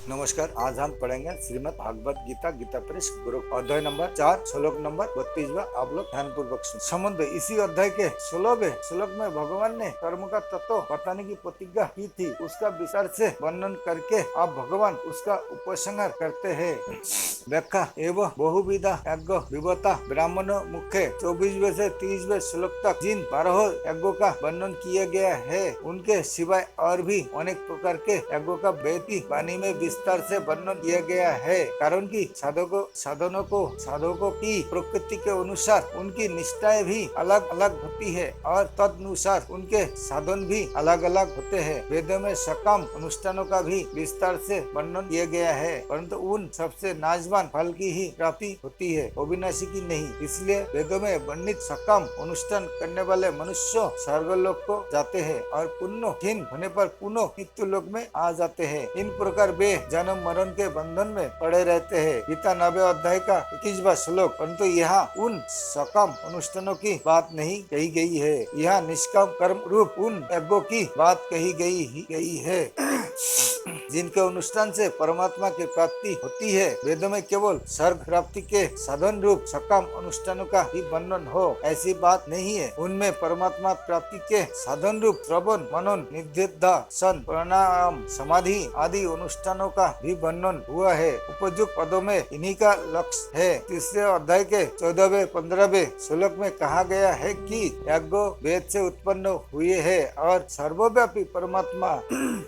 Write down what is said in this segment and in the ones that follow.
नमस्कार। आज हम पढ़ेंगे श्रीमद् भागवत गीता गीता प्रेस गुरु अध्याय नंबर 4 श्लोक नंबर 32। आप लोग ध्यान पूर्वक सुन। समुद्र इसी अध्याय के 16वें श्लोक में भगवान ने कर्म का तत्व बताने की प्रतिज्ञा की थी। उसका विस्तार से वर्णन करके अब भगवान उसका उपसंहार करते हैं। व्याख्या एवं बहुविधा यज्ञ विवता ब्राह्मणों मुख्य 24वें से 30वें श्लोक तक जिन 12 यज्ञों का वर्णन किया गया है, उनके सिवाय और भी अनेक प्रकार के यज्ञों का वेदी वाणी में विस्तार से वर्णन किया गया है। कारण की साधकों की प्रकृति के अनुसार उनकी निष्ठाएं भी अलग अलग होती है और तदनुसार उनके साधन भी अलग अलग होते हैं। वेदों में सकाम अनुष्ठानों का भी विस्तार से वर्णन किया गया है, परंतु उन सबसे नाजवान फल की ही प्राप्ति होती है, अविनाशी की नहीं। इसलिए वेदों में वर्णित सकाम अनुष्ठान करने वाले मनुष्य स्वर्गलोक को जाते हैं और पुण्यहीन होने पर पुनः मृत्यु लोक में आ जाते हैं। इन प्रकार वे जन्म मरण के बंधन में पड़े रहते हैं। गीता 9वें अध्याय का 21वां श्लोक। परंतु यहाँ उन सकाम अनुष्ठानों की बात नहीं कही गई है, यहाँ निष्काम कर्म रूप उन यज्ञों की बात कही गई है जिनके अनुष्ठान से परमात्मा की प्राप्ति होती है। वेदों में केवल स्वर्ग प्राप्ति के साधन रूप सकाम अनुष्ठानों का ही वर्णन हो, ऐसी बात नहीं है। उनमें परमात्मा प्राप्ति के साधन रूप श्रवण मनन निधिध्यासन प्राणायाम समाधि आदि अनुष्ठानों का भी वर्णन हुआ है। उपयुक्त पदों में इन्हीं का लक्ष्य है। तीसरे अध्याय के 14वें 15वें श्लोक में कहा गया है कि यज्ञ वेद से उत्पन्न हुए है और सर्वव्यापी परमात्मा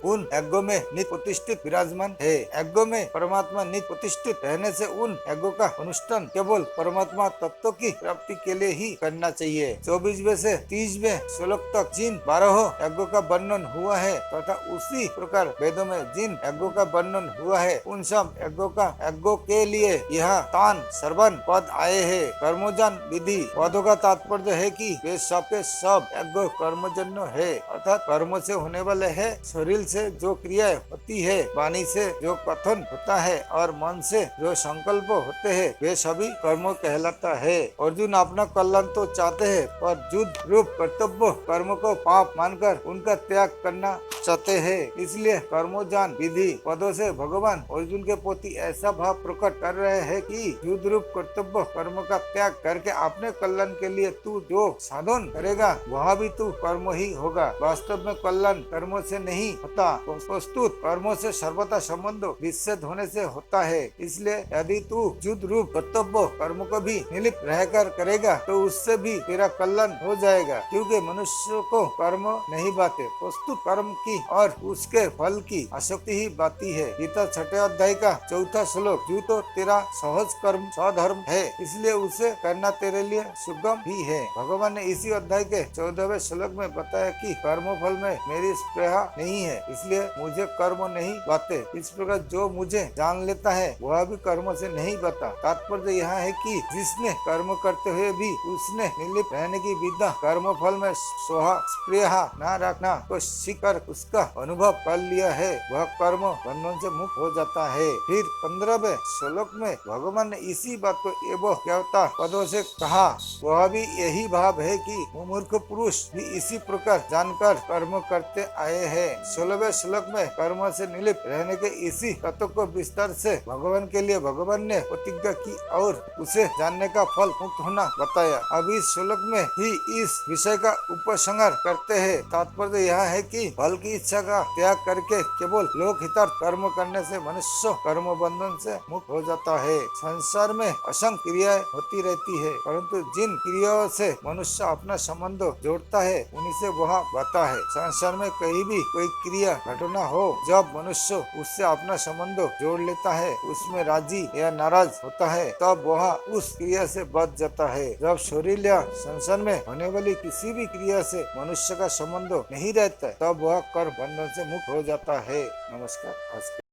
उन यज्ञों में नित्य प्रतिष्ठित विराजमान है। यज्ञों में परमात्मा नित्य प्रतिष्ठित रहने से उन यज्ञों का अनुष्ठान केवल परमात्मा तत्व की प्राप्ति के लिए ही करना चाहिए। 24वें से 30वें श्लोक तक जिन 12 यज्ञों का वर्णन हुआ है तथा उसी प्रकार वेदों में जिन यज्ञों का वर्णन हुआ है, उन सब यज्ञों के लिए यह तान सर्वन पद आए हैं। कर्मोजन विधि पदों का तात्पर्य है कि वे सब के सब यज्ञ कर्मजन्य है, अर्थात कर्म से होने वाले है। शरीर से जो क्रिया होती है, वाणी से जो कथन होता है और मन से जो संकल्प होते हैं, वे सभी कर्म कहलाता है। अर्जुन अपना कल्याण तो चाहते हैं, पर युद्ध रूप कर्तव्य कर्म को पाप मानकर उनका त्याग करना चाहते हैं। इसलिए कर्मोजान विधि पदों से भगवान अर्जुन के प्रति ऐसा भाव प्रकट कर रहे हैं कि युद्ध रूप कर्तव्य कर्म का त्याग करके अपने कल्याण के लिए तू जो साधन करेगा वह भी तू कर्म ही होगा। वास्तव में कल्याण कर्मों से नहीं होता, प्रस्तुत कर्मों से सर्वथा संबंध विच्छेद होने से होता है। इसलिए यदि तू युद्ध रूप कर्तव्य कर्म को भी निर्लिप्त रहकर करेगा तो उससे भी तेरा कल्याण हो जाएगा, क्योंकि मनुष्य को कर्म नहीं बाते, प्रस्तुत कर्म की और उसके फल की आसक्ति ही बाती है। गीता 6वें अध्याय का 4था श्लोक। जो तो तेरा सहज कर्म स्वधर्म है, इसलिए उसे करना तेरे लिए सुगम भी है। भगवान ने इसी अध्याय के 14वें श्लोक में बताया कि कर्म फल में मेरी स्पृहा नहीं है, इसलिए मुझे कर्म नहीं बाते। इस प्रकार जो मुझे जान लेता है वह भी कर्म से नहीं बता। तात्पर्य यह है कि जिसने कर्म करते हुए भी उसने निर्लिप्त रहने की विद्या कर्म फल में स्पृहा न रखना को सीखकर उसका अनुभव कर लिया है, वह कर्म बंधन से मुक्त हो जाता है। फिर 15वें श्लोक में भगवान ने इसी बात को एवं ज्ञाता पदों से कहा। वह भी यही भाव है कि मूर्ख पुरुष भी इसी प्रकार जानकर कर्म करते आए हैं। 16वें श्लोक में कर्म से निर्लिप्त रहने के इसी तत्व को विस्तार से भगवान के लिए भगवान ने प्रतिज्ञा की और उसे जानने का फल मुक्त होना बताया। अब इस श्लोक में ही इस विषय का उपसंहार करते हैं। तात्पर्य यह है कि फल की इच्छा का त्याग करके केवल लोक हितार्थ कर्म करने से मनुष्य कर्म बंधन से मुक्त हो जाता है। संसार में असंख्य क्रियाएं होती रहती है, परंतु जिन क्रियाओं से मनुष्य अपना संबंध जोड़ता है उन्हीं से वह बता है। संसार में कहीं भी कोई क्रिया घटना हो, जब मनुष्य उससे अपना संबंध जोड़ लेता है, उसमें राजी या नाराज होता है, तब वह उस क्रिया से बच जाता है। जब शरीर या संसार में होने वाली किसी भी क्रिया से मनुष्य का संबंध नहीं रहता, तब वह कर्म बंधन से मुक्त हो जाता है। नमस्कार।